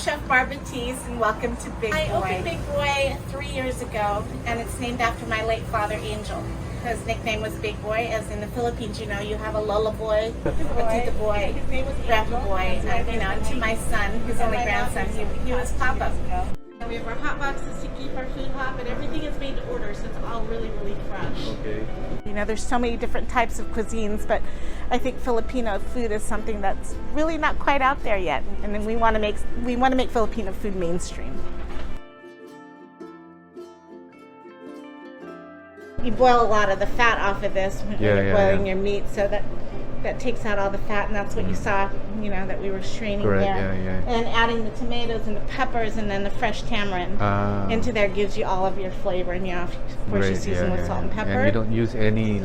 Chef Barbara Tees, and welcome to Big Boy. I opened Big Boy 3 years ago, and it's named after my late father, Angel. His nickname was Big Boy, as in the Philippines, you know, you have a Lola Boy, a Tita Boy, Grandpa Boy, and to my son, his only grandson, he was Papa. We have our hot boxes to keep our food hot, but everything is made to order, so it's all really, really fresh. Okay. You know, there's so many different types of cuisines, but I think Filipino food is something that's really not quite out there yet, and then we want to make Filipino food mainstream. You boil a lot of the fat off of this when you're boiling your meat, so that takes out all the fat, and that's what you saw, you know, that we were straining there. And adding the tomatoes and the peppers and then the fresh tamarind into there gives you all of your flavor, and of course you season with salt and pepper. And you don't use any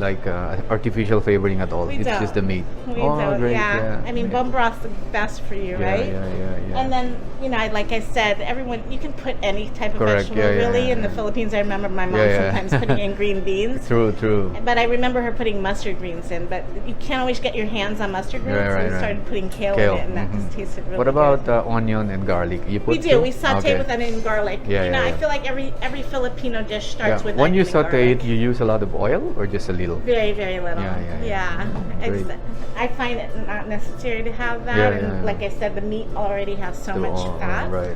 artificial flavoring at all. It's just the meat. We don't. Great. I mean, bone broth's the best for you, right? And then, you know, like I said, you can put any type of vegetable really. In the Philippines, I remember my mom sometimes putting in green beans. True. But I remember her putting mustard greens in, but you can't always get your hands on mustard greens, so we started putting kale in it, and that just tasted really good. What about onion and garlic? You put we do. We saute with onion and garlic. I feel like every Filipino dish starts with when onion you and saute garlic. it, you use a lot of oil or just a little? Very, very little. I find it not necessary to have that, and like I said, the meat already has so much fat. Right.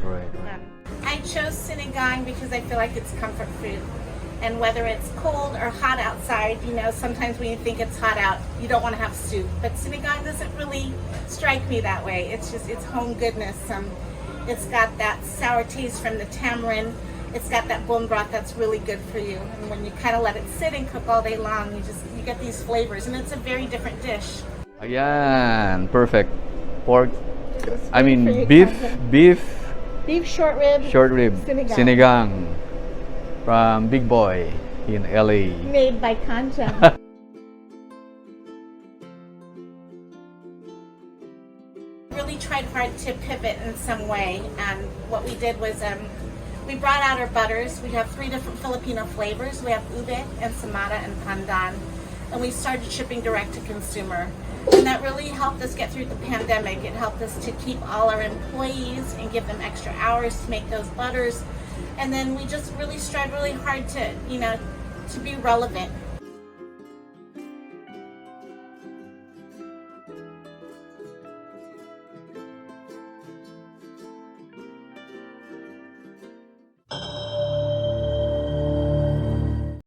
I chose sinigang because I feel like it's comfort food. And whether it's cold or hot outside, you know, sometimes when you think it's hot out, you don't want to have soup. But sinigang doesn't really strike me that way. It's home goodness. It's got that sour taste from the tamarind. It's got that bone broth that's really good for you. And when you kind of let it sit and cook all day long, you get these flavors. And it's a very different dish. Ayan, perfect. Pork, beef short rib, sinigang. From Big Boy in LA. Made by Concha. Really tried hard to pivot in some way, and what we did was we brought out our butters. We have 3 different Filipino flavors. We have ube, ensaymada, and pandan, and we started shipping direct to consumer. And that really helped us get through the pandemic. It helped us to keep all our employees and give them extra hours to make those butters. And then we just really strive really hard to, you know, to be relevant